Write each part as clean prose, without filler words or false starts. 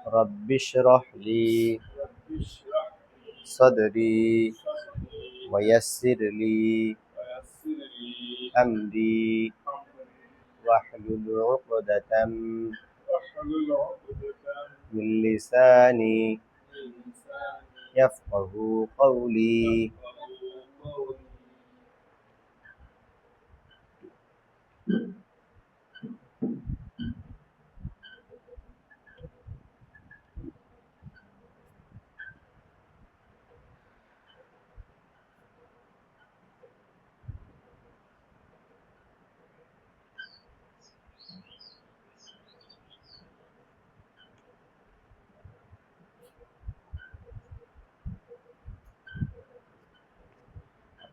رب اشرح لي صدري ويسر لي أمري واحلل عقدة من لساني يفقه قولي.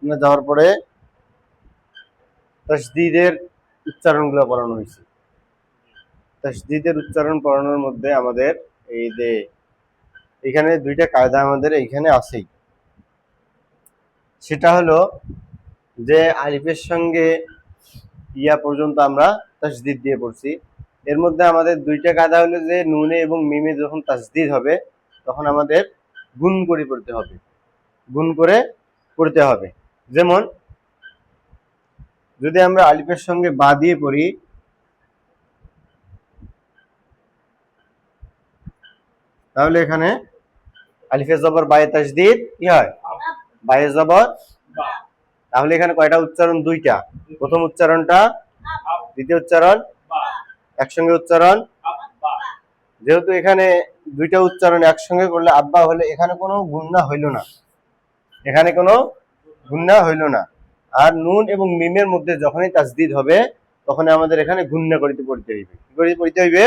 আপনার যাওয়ার পরে তাসদীদের উচ্চারণগুলো পড়ানো হয়েছে। তাসদীদের উচ্চারণ পড়ানোর মধ্যে আমাদের এই যে এখানে দুইটা কায়দা আমাদের এখানে আছেই। সেটা হলো যে আলিফের সঙ্গে ইয়া পর্যন্ত আমরা তাসদীদ দিয়ে পড়ছি। এর মধ্যে আমাদের দুইটা কায়দা হলো যে নুনে এবং মিমে যখন তাসদীদ হবে তখন আমাদের গুণ করে পড়তে হবে, গুণ করে পড়তে হবে। যেমন যদি আমরা আলিফের সঙ্গে বা দিয়ে পড়ি তাহলে এখানে আলিফে জবর বায়ে তাসদীদ কি হয়? বায়ে জবর বা। তাহলে এখানে কয়টা উচ্চারণ? দুইটা। প্রথম উচ্চারণটা, দ্বিতীয় উচ্চারণ একসঙ্গে উচ্চারণ। যেহেতু এখানে দুইটা উচ্চারণ একসঙ্গে করলে আব্বা হলে এখানে কোনো গুণনা হইল না, এখানে কোনো গুণনা হইল না। আর নুন এবং মিমের মধ্যে যখনই তাসদীদ হবে তখন আমাদের এখানে গুণনা করিতে পড়তে হইবে। কি করে পড়তে হইবে?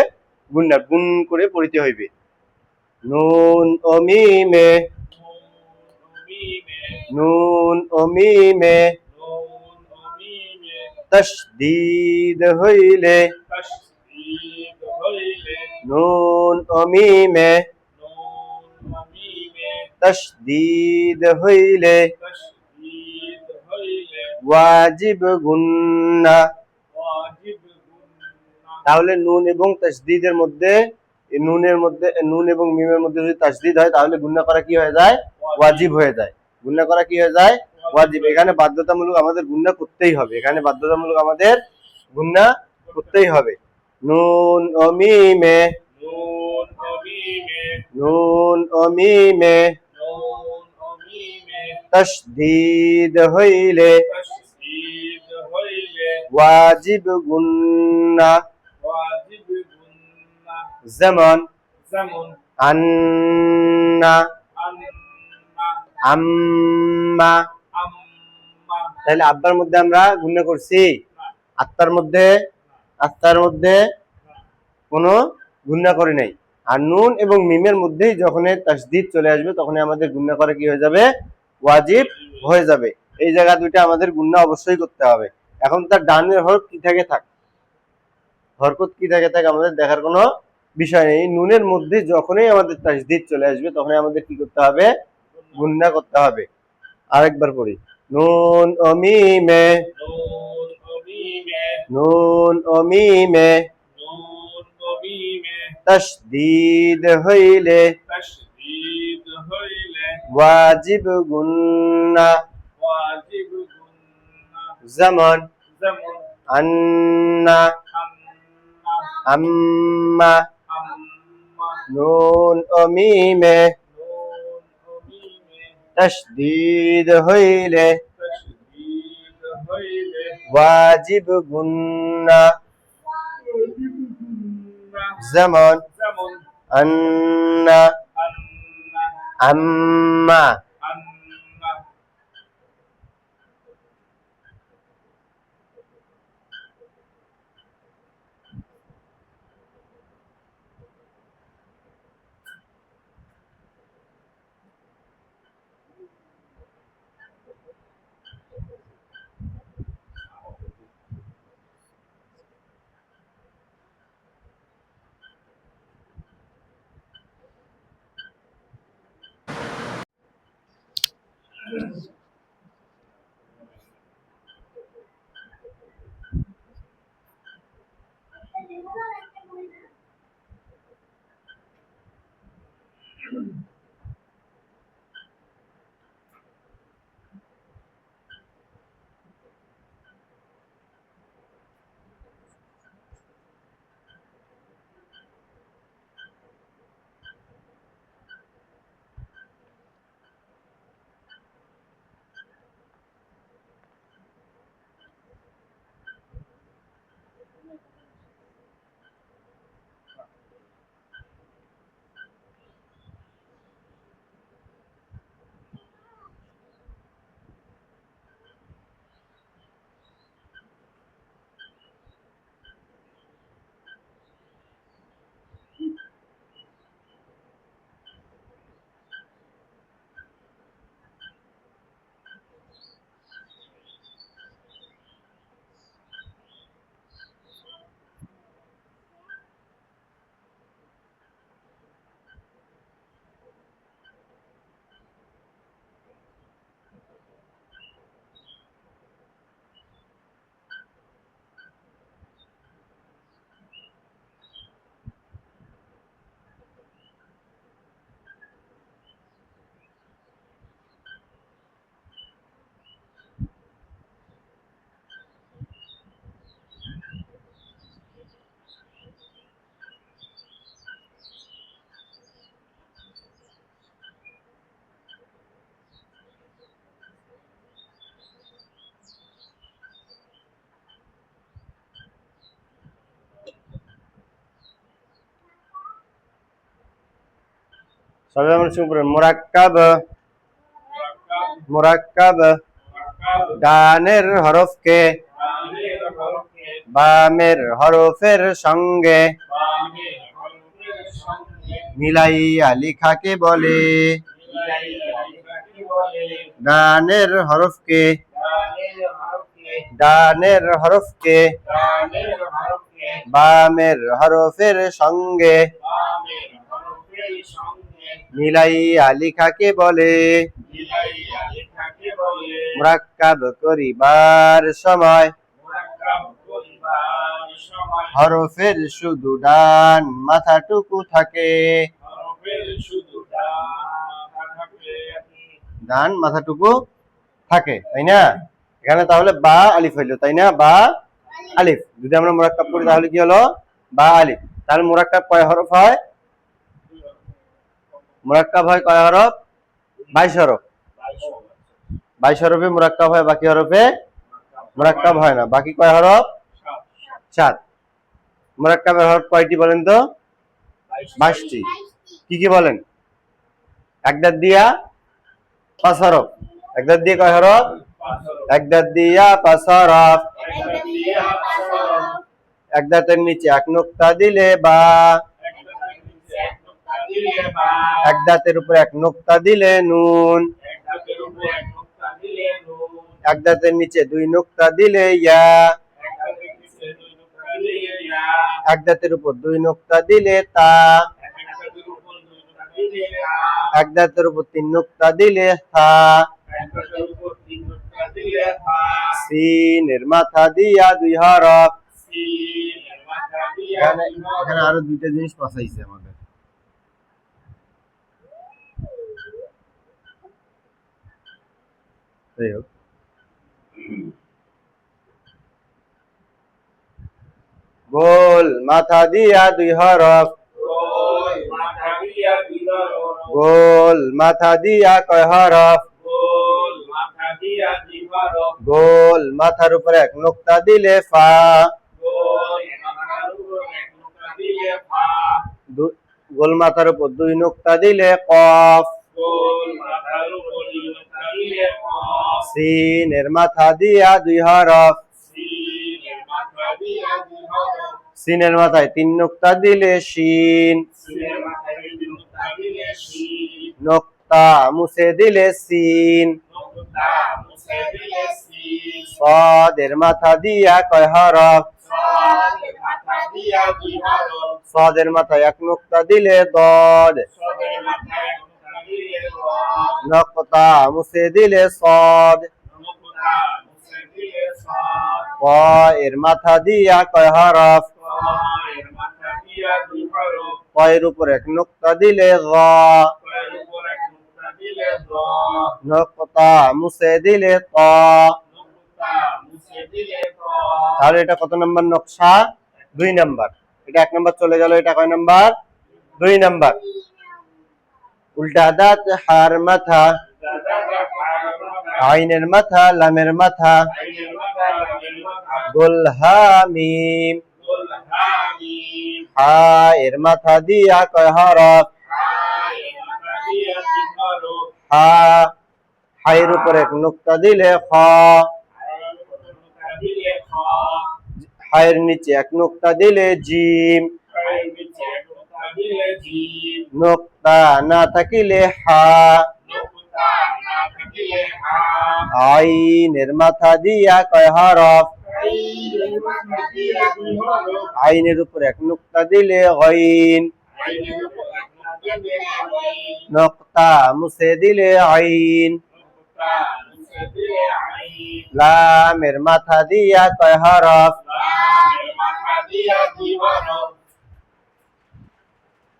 গুণনা, গুণ করে পড়তে হইবে। নুন ও মিমে, নুন ও মিমে তাসদীদ হইলে, নুন ও মিমে তাসদীদ হইলে ওয়াজিব গুন্না। তাহলে নুন এবং তাসদীদের মধ্যে, নুন এবং মিমের মধ্যে যদি তাসদীদ হয় তাহলে গুন্না করা কি হয়ে যায়? ওয়াজিব হয়ে যায়। গুন্না করা কি হয়ে যায়? ওয়াজিব। এখানে বাধ্যতামূলক আমাদের গুন্না করতেই হবে, এখানে বাধ্যতামূলক আমাদের গুন্না করতেই হবে। নুন ও মিমে, নুন ও মিমে তাসদীদ হইলে ওয়াজিব গুন্না। যেমন আন্না, আম্মা। তাহলে আব্বার মধ্যে আমরা গুন্না করছি, আত্মার মধ্যে কোনো গুন্না করে নাই। আর নুন এবং মিমের মধ্যেই যখন তাসদীদ চলে আসবে তখনই আমাদের গুন্না করা কি হয়ে যাবে? ওয়াজিব হয়ে যাবে। এই জায়গা দুইটা আমাদের গুন্না অবশ্যই করতে হবে। এখন তার ডানের হরফ কি থাকে থাক, হরকত কি থাকে থাক, আমাদের দেখার কোনো বিষয় নেই। নুনের মধ্যে যখনই আমাদের তাসদীদ চলে আসবে তখনই আমাদের কি করতে হবে? গুন্না করতে হবে। আরেকবার পড়ি, নুন ও মিমে, নুন ও মিমে তাসদীদ হইলে ওয়াজিব গুন্না। যেমন আন্না, আম্মা। নুন ও মিমে তাসদীদ হইলে ওয়াজিব গুন্না। যেমন আন্না, আম্মা। সবাই আমরা শুরু করি। মুরাক্কাব, মুরাক্কাব। ডানের হরফকে বামের হরফের সঙ্গে মিলাইয়া লিখাকে বলে। ডানের হরফকে ডানের হরফকে বামের হরফের সঙ্গে মিলাইয়া লিখাকে বলে। মুরাক্কাব করিবার সময় হরফের শুধু ডান মাথাটুকু থাকে। ডান মাথাটুকু থাকে, তাই না? এখানে তাহলে বা আলিফ হইলো, তাই না? বা আলিফ যদি আমরা মুরাক্কাব করি তাহলে কি হলো? বা আলিফ। তাহলে মুরাক্কাব কয় হরফ হয়? মুরাক্কাব হয় কয় হরফ? 22 হরফ। 22 হরফে মুরাক্কাব হয়, বাকি হরফে মুরাক্কাব হয় না। বাকি কয় হরফ? 7। মুরাক্কাবের হরফ কয়টি বলেন তো? 22টি। কি কি বলেন? একদার দিয়া 5 হরফ। একদার দিয়ে কয় হরফ? একদার দিয়া 5 হরফ। একদাতের নিচে এক নুক্তা দিলে বা, একদাতের উপর এক নুক্তা দিলে নুন, একদাতের নিচে 2 নুক্তা দিলে ইয়া, একদাতের উপর 2 নুক্তা দিলে তা, একদাতের উপর 3 নুক্তা দিলে থা। সিনের মাথা দিয়া 2 হরফ। এখানে আরো 2টা জিনিস পাঠাইছে আমাদের। গোল মাথা দিয়া 2 হরফ। গোল মাথা দিয়া কয় হরফ? গোল মাথার উপরে এক নুক্তা দিলে ফা। গোল মাথার উপর 2 নুক্তা দিলে কফ। সিনের মাথা দিয়া 2 হরফ। সিনের মাথায় 3 নুক্তা দিলে শিন। নুক্তা মুছে দিলে সিন। সাদের মাথা দিয়া কয় হরফ? সাদের মাথায় 1 নুক্তা দিলে দদ। নুক্তা মুছে দিলে সদ। ক এর মাথা দিয়া কয় হরফ? কয়ের উপর 1 নুক্তা দিলে গ। নুক্তা মুছে দিলে ত। তাহলে এটা কত নাম্বার নকশা? 2 নাম্বার। এটা 1 নাম্বার চলে গেল, এটা কয় নাম্বার? 2 নাম্বার। উল্টা দাঁত হার মাথা, আইনের মাথা, লামের মাথা, গোল হা মিম। হা এর মাথা দিয়া কয় হরফ? হা। হায়ের উপর 1 নুক্তা দিলে খ। হায়ের নিচে 1 নুক্তা দিলে জিম। নুক্তা না থাকিলে হা। আইনের মাথা দিয়া কয় হরফ? আইনের উপর 1 নুক্তা দিলে গইন। নুক্তা মুছে দিলে আইন। লামের মাথা দিয়া কয় হরফ?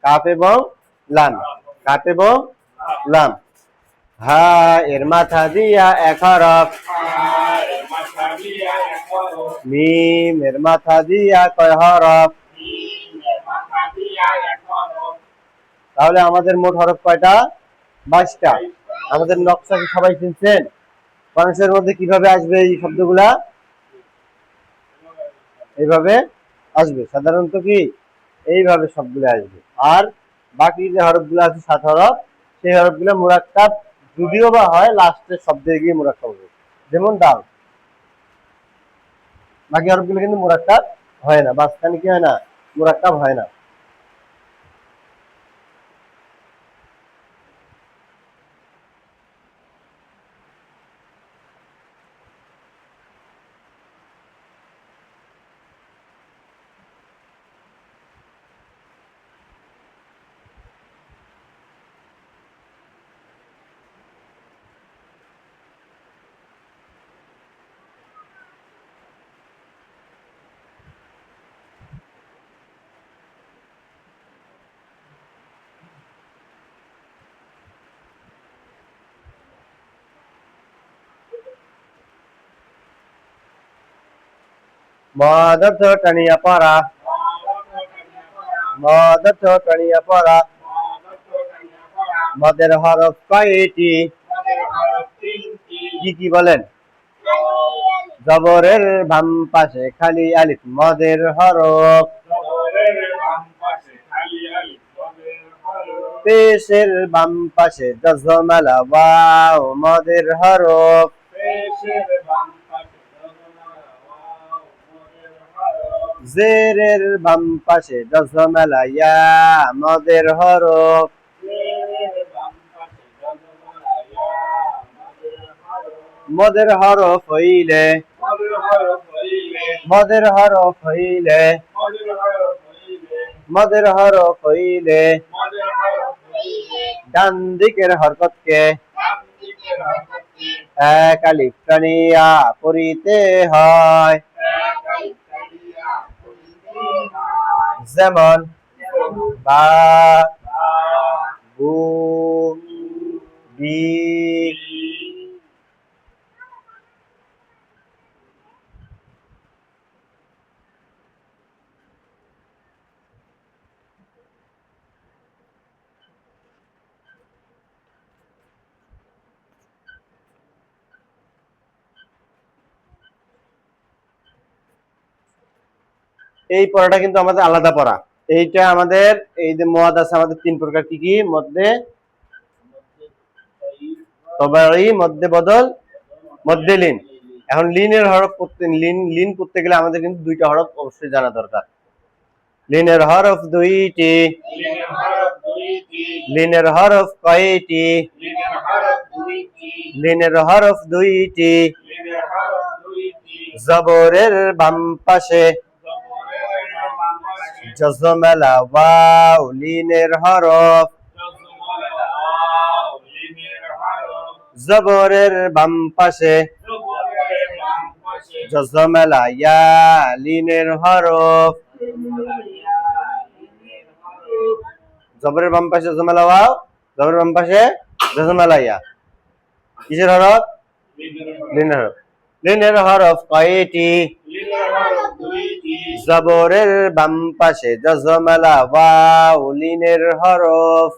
কাফ এবং লাম। কাফ এবং লাম। হা এর মাথা দিয়া 1 হরফ। মিম এর মাথা দিয়া কয় হরফ? তাহলে আমাদের মোট হরফ কয়টা? 22টা। আমাদের নকশা কি সবাই চিনছেন? মানুষের মধ্যে কিভাবে আসবে এই শব্দগুলা? এইভাবে আসবে। সাধারণত কি এইভাবে সবগুলো আসবে। আর বাকি যে হরফগুলো আছে 7 হরফ, সেই হরফগুলো মুরাক্কাব যদিও বা হয় লাস্টের শব্দে গিয়ে মুরাক্কাব হবে, যেমন ডাল। বাকি হরফগুলো কিন্তু মুরাক্কাব হয় না, মাঝখানে কি হয় না, মুরাক্কাব হয় না। মদত টানিয়া পড়া, মদত টানিয়া পড়া। মদের হরফ কয়টি? কি কি বলেন? জবরের বাম পাশে খালি আলিফ মদের হরফ। পেশের বাম পাশে জজমালা ওয়াও মদের হরফ। জেরের বাম পাশে জজমালা ইয়া মদের হরফ। মদের হরফ হইলে, মদের হরফ হইলে, মদের হরফ হইলে ডান দিকের হরকতকে এক আলিফ টানিয়া পড়িতে হয়। যেমন বা, বু, বি। এই পড়াটা কিন্তু আমাদের আলাদা পড়া। এইটা আমাদের এই যে মদ আছে আমাদের 3 প্রকার, কি কি? মধ্যে তবাই, মধ্যে বদল, মধ্যে লিন। এখন লিনের হরফ করতে, লিন করতে গেলে আমাদের কিন্তু 2টা হরফ অবশ্যই জানা দরকার। লিনের হরফ 2টি। লিনের হরফ কয়টি? লিনের হরফ 2টি। জবরের বাম পাশে জজমালা ওয়াও লিনের হরফ। জবরের বাম পাশে জজমালা ইয়া লিনের হরফ। জবরের বাম পাশে জজমালা ওয়াও, জবরের বাম পাশে জজমালা ইয়া, কিসের হরফ? লিনের হরফ। লিনের হরফ কয়টি? জবরের বাম পাশে জজমালা ওয়াও লিনের হরফ।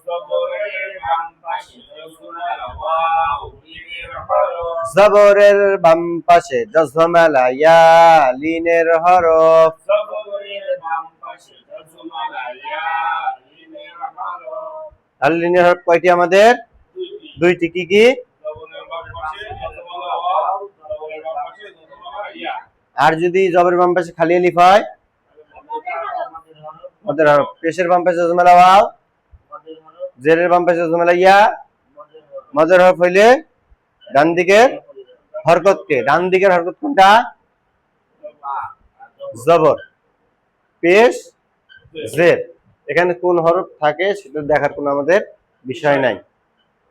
জবরের বাম পাশে জজমালা ইয়া লিনের হরফ। আর লিনের হরফ কয়টি আমাদের? 2টি। কি কি? আর যদি জবরের বাম পাশে খালি আলিফ হয়, মদের হরফ। পেশের বাম পাশে জজমালা ওয়াও, জেরের বাম পাশে জজমালা ইয়া, মদের হরফ হইলে ডান দিকের হরকতকে, ডান দিকের হরকত কোনটা? জবর, পেশ, জের। এখানে কোন হরফ থাকে সেটা দেখার কোনো আমাদের বিষয় নাই।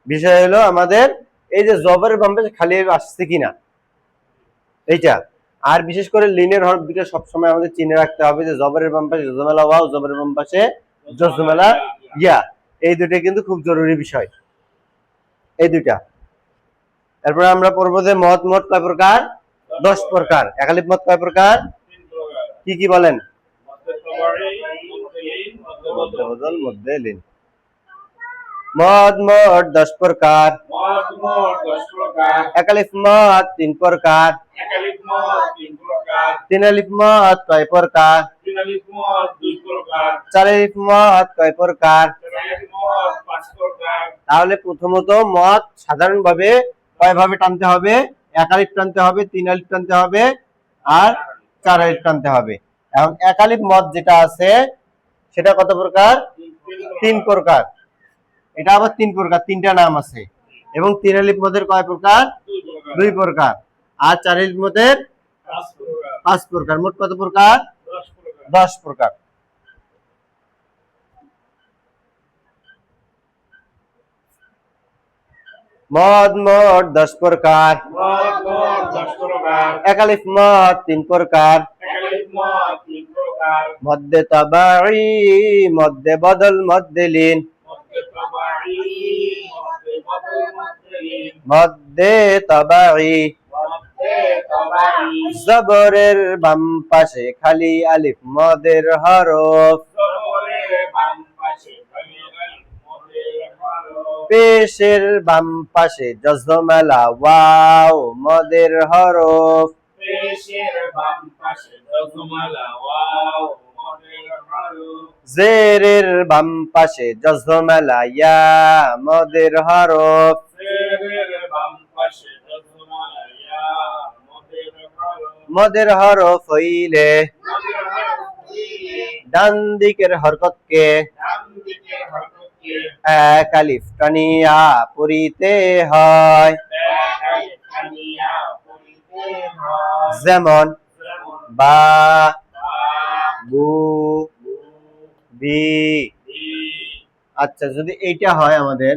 বিষয় হলো আমাদের এই যে জবরের বাম পাশে খালি আসছে কিনা এইটা। আর বিশেষ করে লিনের হরফ দুটো সবসময় আমাদের চিনে রাখতে হবে, যে জবরের বাম পাশে জজমালা ওয়াও, জবরের বাম পাশে জজমালা ইয়া। এই দুটো কিন্তু খুব জরুরি বিষয়, এই দুইটা। এরপরে আমরা পড়বো যে মদ, মদ কয় প্রকার? 10 প্রকার। একালিফ মদ কয় প্রকার? কি কি বলেন? মধ্যে বদল, মধ্যে লিন। মদ মোট 10 প্রকার। একালিফ মদ 3 প্রকার। 3 আলিফ মদ কয় প্রকার? 4 আলিফ মদ কয় প্রকার? তাহলে প্রথমত মদ সাধারণভাবে কয়ভাবে টানতে হবে? এক আলিফ টানতে হবে, তিন আলিফ টানতে হবে, আর চার আলিফ টানতে হবে। এখন এক আলিফ মদ যেটা আছে সেটা কত প্রকার? তিন প্রকার। এটা আবার তিন প্রকার, তিনটা নাম আছে। এবং তিন আলিফ মদের কয় প্রকার? দুই প্রকার। আর চার আলিফ মদের পাঁচ প্রকার। মোট কত প্রকার? 10 প্রকার। মদ মোট 10 প্রকার। এক আলিফ মদ 3 প্রকার। মদ্দে তাবাঈ, মদ্দে বদল, মদ্দে লিন। মদ্দে তাবাঈ, জবরের বাম পাশে খালি আলিফ মদের হরফ। পেশের বাম পাশে জজমেলা ওয়াও মদের হরফ। জেরের বাম পাশে জজমেলা ইয়া মদের হরফ। মদের হরফ হইলে ডান দিকের হরকতকে এক আলিফ টানিয়া পড়িতে হয়। যেমন বা, বু, বি। আচ্ছা, যদি এইটা হয় আমাদের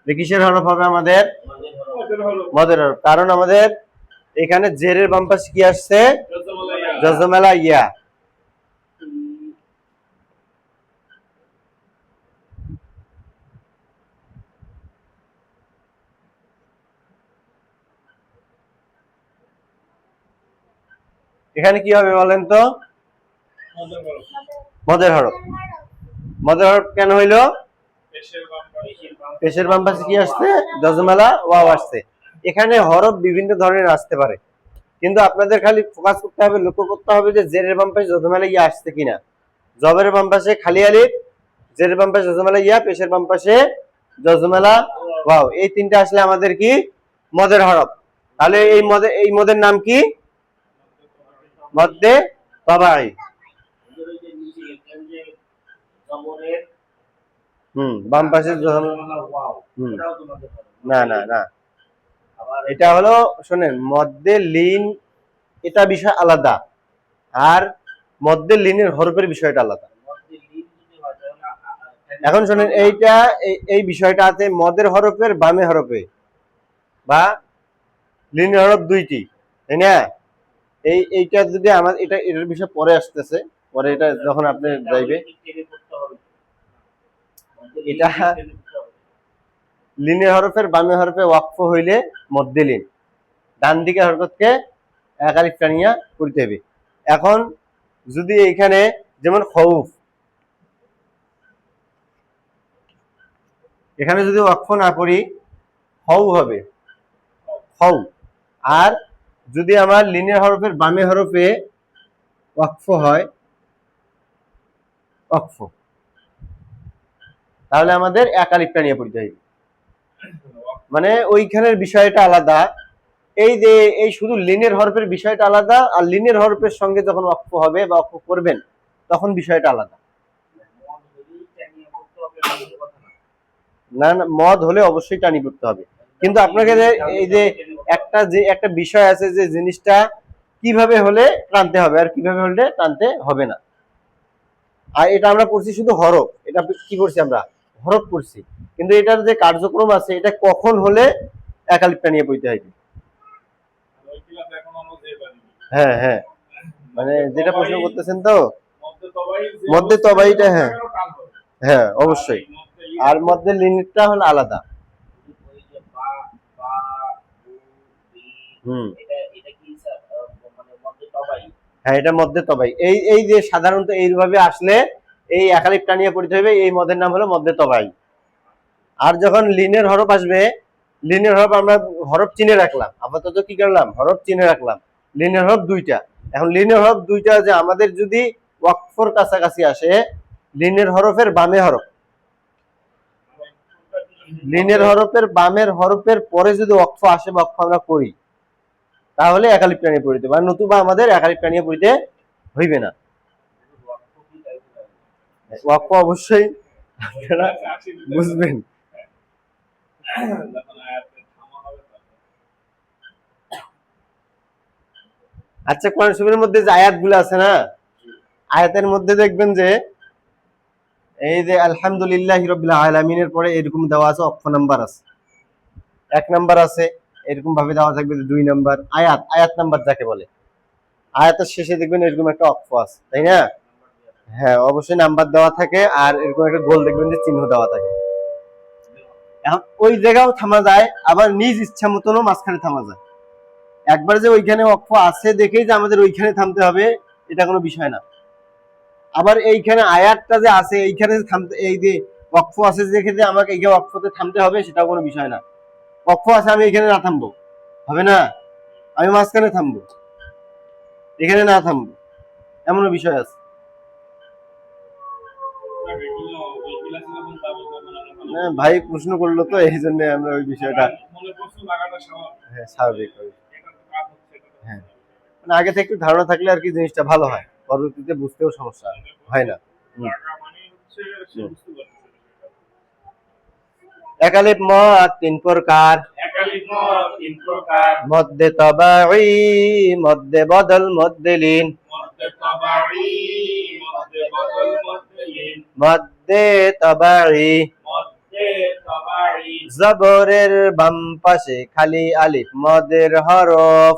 কিসের হরফ হবে? আমাদের মদের হরফ। কারণ আমাদের এখানে জেরের বাম পাশে কি আসছে? জজমেলা ইয়া। এখানে কি হবে বলেন তো? মদের হরফ। মদের হরফ কেন হইলো? পেশের বাম পাশে কি আসছে? জজমেলা ওয়াও আসছে। এখানে হরফ বিভিন্ন ধরনের আসতে পারে, কিন্তু আপনাদের খালি ফোকাস করতে হবে, লক্ষ্য করতে হবে যে জেরের বাম পাশে জজমেলা ইয়া আসছে কিনা। জবরের বাম পাশে খালি আলিফ, জেরের বাম পাশে জজমেলা ইয়া, পেশের বাম পাশে জজমেলা ওয়াও। এই তিনটা আসলে আমাদের কি? মদের হরফ। তাহলে এই মদের নাম কি? মদ্দে তাবাঈ। বাম পাশে না না না, এটা হলো শোনেন, মদ্দে লিন এটা বিষয় আলাদা, আর মদ্দে লিনের হরফের বিষয়টা আলাদা। এখন শোনেন, এই বিষয়টা আছে মদের হরফের বামে হরফে বা লিনের হরফ দুইটি, তাই না? এইটা যদি আমার এটার বিষয় পরে আসতেছে, পরে এটা যখন আপনি যাইবে, এটা লিনের হরফের বামে হরফে ওয়াকফ হইলে মদ্দে লিন, ডান দিকে হরকতকে এক আলিফ টানিয়া পড়তে হবে। এখন যদি এখানে যেমন খৌফ, এখানে যদি ওয়াকফ না করি হউ হবে হউ। আর যদি আমার লিনের হরফের বামে হরফে ওয়াকফ হয় ওয়াকফ, তাহলে আমাদের এক আলিফ টানিয়া পড়তে হবে। মানে ওইখানের বিষয়টা আলাদা, এই যে এই শুধু লিনের হরফের বিষয়টা আলাদা, আর লিনের হরফের সঙ্গে যখন ওয়াকফ হবে বা ওয়াকফ করবেন তখন বিষয়টা আলাদা। না না, মদ হলে অবশ্যই টানি করতে হবে, কিন্তু আপনাকে এই যে একটা বিষয় আছে যে জিনিসটা কিভাবে হলে টানতে হবে আর কিভাবে হলে টানতে হবে না। আর এটা আমরা পড়ছি শুধু হরফ, এটা কি করছি আমরা? হরফ পড়ছি, কিন্তু এটার যে কার্যক্রম আছে এটা কখন হলে এক আলিফ টানিয়ে পড়তে হবে। হ্যাঁ হ্যাঁ, মানে যেটা প্রশ্ন করতেছেন তো মধ্যে তবাইটা, হ্যাঁ হ্যাঁ অবশ্যই। আর মধ্যে লিনটা হলো আলাদা। হ্যাঁ, এটা মধ্যে তবাই। এই যে সাধারণত এইভাবে আসলে এই এক আলিফ টানিয়ে পড়তে হবে, এই মদের নাম হলো মধ্যে তবাই। আর যখন লিনের হরফ আসবে, লিনের হরফ আমরা হরফ চিনে রাখলাম, আপাতত কি করলাম? হরফ চিনে রাখলাম। লিনের হরফ দুইটা। এখন লিনের হরফ দুইটা যে আমাদের যদি ওয়াকফর কাছাকাছি আসে লিনের হরফের বামে হরফ, লিনের হরফের বামের হরফের পরে যদি ওয়াকফ আসে বা ওয়াকফ আমরা করি তাহলে একালিফ টানিয়ে পড়িতে পারে, নতুবা আমাদের একালিফ টানিয়ে পড়িতে হইবে না। ওয়াকফ অবশ্যই আপনারা বুঝবেন। আচ্ছা, কোরআন শরীফের মধ্যে যে আয়াতগুলো আছে না, আয়াতের মধ্যে দেখবেন যে এই যে আলহামদুলিল্লাহি রাব্বিল আলামিনের পরে এরকম দেওয়া আছে অক্ষ নাম্বার আছে, 1 নাম্বার আছে, এরকম ভাবে দেওয়া থাকবে যে 2 নাম্বার আয়াত, আয়াত নাম্বার যাকে বলে। আয়াতের শেষে দেখবেন এরকম একটা অক্ষ আছে, তাই না? হ্যাঁ, অবশ্যই নাম্বার দেওয়া থাকে আর এরকম একটা গোল দেখবেন যে চিহ্ন দেওয়া থাকে। এখন ওই জায়গাও থামা যায়, আবার নিজ ইচ্ছা মতনও মাঝখানে থামা যায়। একবার যে ওইখানে অক্ষ আছে দেখেই যে আমাদের ওইখানে থামতে হবে এটা কোনো বিষয় না। আবার এইখানে আয়াতটা যে আছে এইখানে থামতে, এই যে ওয়াকফ আছে দেখে যে আমাকে এইখানে ওয়াকফতে থামতে হবে সেটাও কোনো বিষয় না। ওয়াকফ আছে আমি এখানে না থামবো, হবে না, আমি মাঝখানে থামবো, এখানে না থামবো, এমনও বিষয় আছে। ভাই প্রশ্ন করলো তো এই জন্য আমরা ওই বিষয়টা হ্যাঁ স্বাভাবিক। হ্যাঁ, মানে আগে থেকে একটু ধারণা থাকলে আর কি জিনিসটা ভালো হয়, পরবর্তীতে বুঝতেও সমস্যা হয় না। একালিফ মদ 3 প্রকার, মধ্যে তবাঈ, মধ্যে বদল, মধ্যে লীন। মধ্যে তবাঈ জবরের বাম পাশে খালি আলিফ মদের হরফ,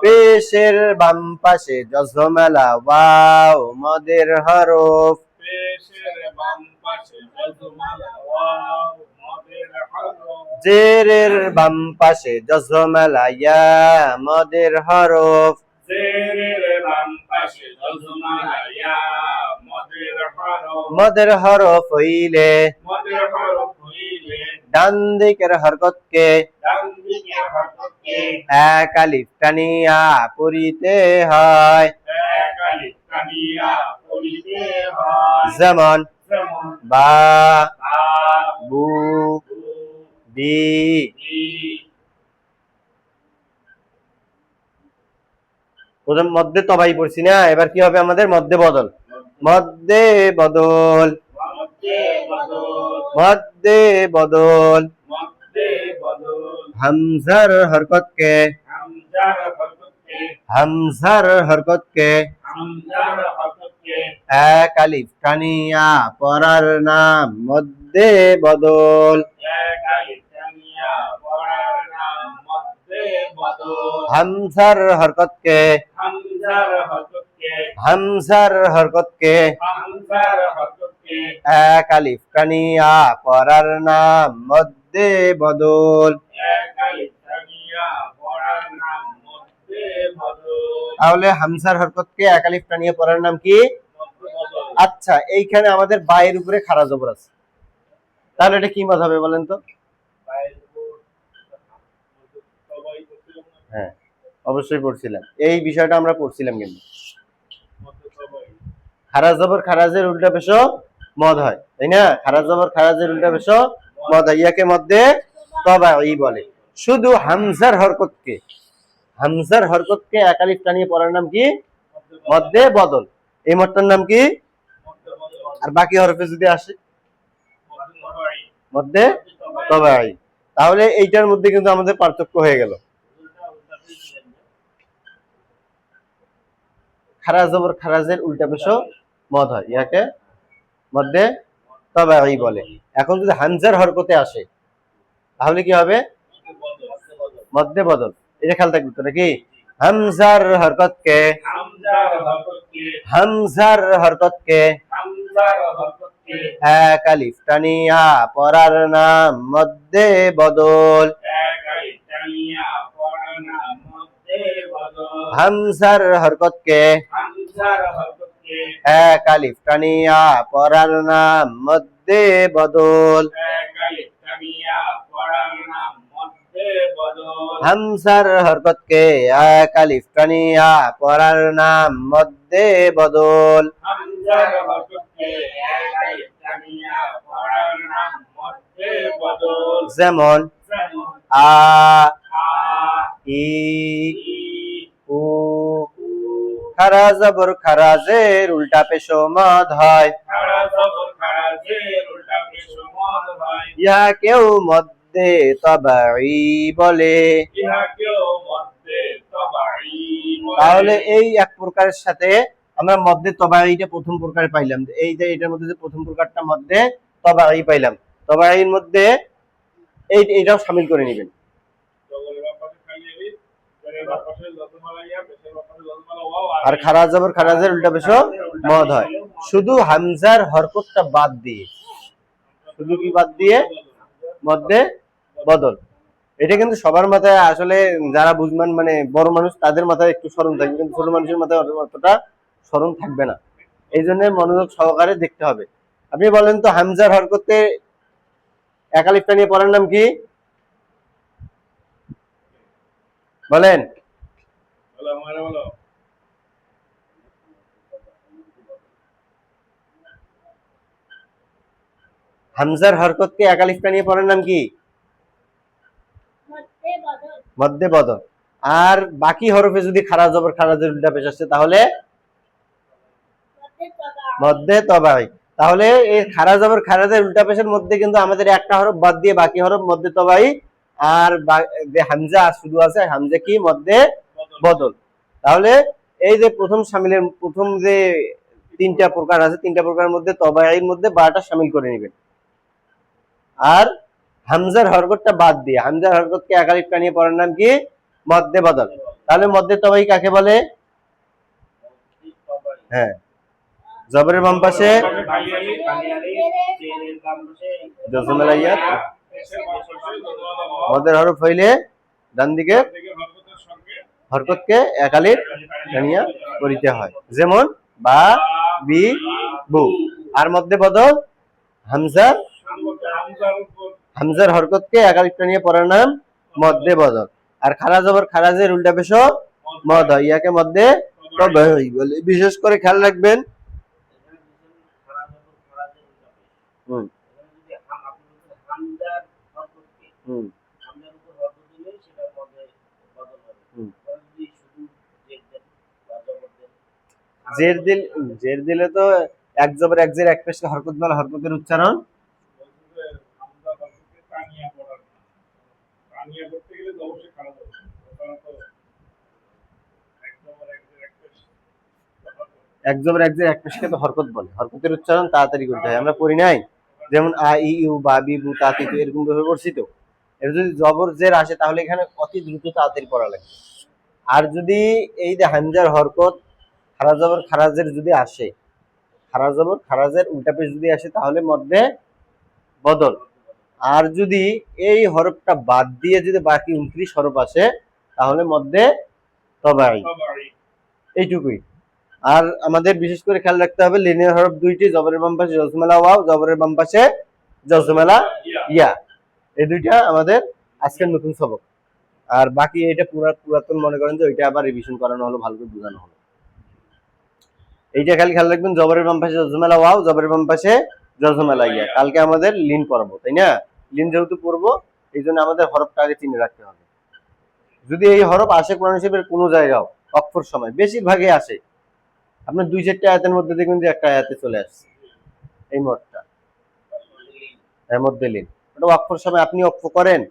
পেশের বাম পাশে জজমেলা ওয়াও মদের হরফ, জেরের বাম পাশে জজমেলা ইয়া মদের হরফ, মদের হরফ হইলে ডান দিকের হরকতকে এক আলিফ টানিয়া পড়িতে হয়, যেমন বা, বু, বি। প্রথম মধ্যে তবাই পড়ছি না, এবার কি হবে আমাদের মধ্যে বদল, মধ্যে বদল, মধ্যে বদল। হামজার হরকতকে, হামজার হরকতকে এক আলিফ টানিয়া পড়ার নাম মধ্যে বদল, হামজার হরকতকে, হামজার হরকতকে এক আলিফ টানিয়া পড়ার নাম মধ্যে বদল। তাহলে হামজার হরকতকে এক আলিফ টানিয়ে পড়ার নাম কি? আচ্ছা, এইখানে আমাদের বায়ের উপরে খাড়া জবর আছে, তাহলে এটা কি মত হবে বলেন তো? হ্যাঁ অবশ্যই পড়ছিলাম, এই বিষয়টা আমরা পড়ছিলাম, কিন্তু খাড়া জবর খারাজের উল্টা পেশ মদ হয়, তাই না? খাড়া জবর খারাজের উল্টা পেশ মদ হয়, ইয়াকে মধ্যে তবাঈ বলে। শুধু হামজার হরকতকে, হামজার হরকতকে এক আলিফ টানিয়ে পড়ার নাম কি? মধ্যে বদল। এই মতটার নাম কি? আর বাকি হরফে যদি আসে মধ্যে তবাঈ, তাহলে এইটার মধ্যে কিন্তু আমাদের পার্থক্য হয়ে গেল। খারা জবর খারাজের উল্টা পেশ মদ হয়, ইয়াকে মধ্যে তবাঈ বলে। এখন যদি হামজার হরকতে আসে তাহলে কি হবে? মধ্যে বদল। এটা খেয়াল থাকবে তো নাকি? হামজার হরকতকে, হামজার হরকতকে এক আলিফ টানিয়া পড়ার নাম মধ্যে বদল, হামজার হরকতকে এক আলিফ টানিয়া পড়ার নাম মধ্যে বদল। হামজার হরকতকে এক আলিফ টানিয়া পড়ার নাম মধ্যে বদল। হামজার হরকতকে এক আলিফ টানিয়া পড়ার নাম মধ্যে বদল। যেমন আ, ই, উ, খারা জবর খারাজের উল্টা পেশ মদ হয়। খারা জবর খারাজের উল্টা পেশ মদ হয়। ইহাকেও মধ্যে তবাই বলে। ইহাকেও মধ্যে তবাই বলে। তাহলে এই এক প্রকারের সাথে আমরা মধ্যে তবাইটা প্রথম প্রকারে পাইলাম। এই যে এটার মধ্যে যে প্রথম প্রকারটা মধ্যে তবাই পাইলাম, তবাইয়ের মধ্যে এইটাও শামিল করে নেবেন। আর খারা জবর খারাজের উল্টা পেশ মদ হয় শুধু হামজার হরকতটা বাদ দিয়ে। শুধু কি বাদ দিয়ে? মধ্যে বদল। এটা কিন্তু সবার মাথায় আসলে যারা বুঝমান মানে বড় মানুষ তাদের মাথায় একটু স্মরণ থাকবে, কিন্তু ছোট মানুষের মাথায় অতটা স্মরণ থাকবে না। এই জন্য মনোযোগ সহকারে দেখতে হবে। আপনি বলেন তো হামজার হরকতে এক আলিফটা নিয়ে পড়ার নাম কি? বলেন। হামজার হরকতকে এক আলিফটা নিয়ে পড়ার নাম কি? মধ্যে বদল। আর বাকি হরফে যদি খারা জবর খারাজের উল্টা পেশ আসছে তাহলে মধ্যে তবাই। তাহলে এই খারা জবর খারাজের উল্টা পেশের মধ্যে কিন্তু আমাদের একটা হরফ বাদ দিয়ে বাকি হরফ মধ্যে তবাই, আর যে হামজা শুধু আছে হামজা কি মধ্যে বদল। তাহলে এই যে প্রথম শামিলের প্রথম যে তিনটা প্রকার আছে, তিনটা প্রকারের মধ্যে তবাইয়ের মধ্যে 12টা শামিল করে নেবেন। আর হামজার হরকতটা বাদ দিয়ে হামজার হরকতকে এক আলিফ টানিয়ে পড়ার নাম কি? মধ্যে বদল। তাহলে মধ্যে তবাই কাকে বলে? হ্যাঁ, জবরের বাম পাশে জজমেলাইয়াত, মধ্যের হরফ হইলে ডান দিকে হরকতকে এক আলিফ টানিয়া পড়িতে হয়। যেমন বা, বি, বু। আর মধ্যে বদল হামজার হরকতকে এক আলিফ টানিয়ে পড়ার নাম মধ্যে বদল। আর খারা জবর খারাজের উল্টা পেশ মদ হয়, ইয়াকে মধ্যে তবাই বলে। বিশেষ করে খেয়াল রাখবেন। জের দিলে তো এক জবর এক জের এক পেশকে হরকত বলা, হরকতের উচ্চারণ এক জবর এক জের এক পেশকে তো হরকত বলে, হরকতের উচ্চারণ তাড়াতাড়ি করতে হয়। আমরা পড়ি নাই যেমন আ, ই, উ, বা, বি, বু, তা, তি, তু এরকম ভাবে পড়ছি তো। এটা যদি জবর জের আসে তাহলে এখানে অতি দ্রুত তাড়াতাড়ি পড়া লাগে। আর যদি এই যে হামজার হরকত খারা জবর খারাজের যদি আসে, খারা জবর খারাজের উল্টা পেশ যদি আসে তাহলে মধ্যে বদল। আর যদি এই হরফটা বাদ দিয়ে যদি বাকি 29 হরফ আসে তাহলে মধ্যে তবাই। এইটুকুই। আর আমাদের বিশেষ করে খেয়াল রাখতে হবে লিনিয়ার হরফ দুইটি, জবরের বাম পাশে জজমেলা ওয়াও, জবরের বাম পাশে জজমেলা ইয়া। এই দুইটা আমাদের আজকের নতুন সবক। আর বাকি এটা পুরাতন মনে করেন যে ওইটা আবার রিভিশন করানো হলো, ভালো করে বোঝানো হলো। এইটা খালি খেয়াল রাখবেন, জবরের বাম পাশে জজমেলা ওয়াও, জবরের বাম পাশে জজমেলা ইয়া। কালকে আমাদের লিন পড়াবো, তাই না? লিন যেহেতু পড়বো এই জন্য আমাদের হরফটা আগে চিনে রাখতে হবে। যদি এই হরফ আসে কোরআন শরীফের কোনো জায়গাও অক্ষর সময়, বেশিরভাগই আসে, আপনার 2-4টা আয়াতের মধ্যে দেখবেন যে একটা আয়াতে চলে আসছে এই মতটা, এর মধ্যে লিন। ওটা অক্ষর সময় আপনি অক্ষ করেন,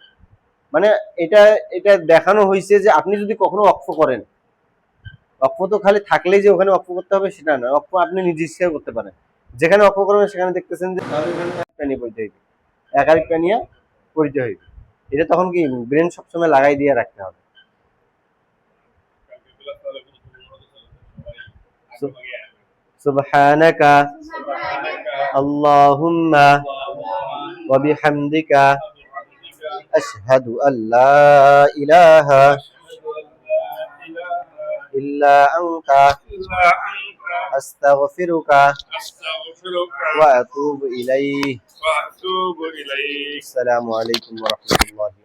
মানে এটা দেখানো হয়েছে যে আপনি যদি কখনো অক্ষ করেন, অক্ষ তো খালি থাকলেই যে ওখানে অক্ষ করতে হবে সেটা নয়, অক্ষ আপনি নিজে ইচ্ছা করতে পারেন। যেখানে অক্ষ করবেন সেখানে দেখতেছেন যে তাহলে এখানে প্যানি পড়তে হইবে, একাধিক প্যানিয়া পড়তে হইবে। এটা তখন কি ব্রেন সবসময় লাগাই দিয়ে রাখতে হবে। সুবহানাকা আল্লাহুম্মা ওয়া বিহামদিকা আশহাদু আল্লা ইলাহা ইল্লা আনতা আস্তাগফিরুকা ওয়া আতুবু ইলাইক। আসসালামু আলাইকুম ওয়া রাহমাতুল্লাহি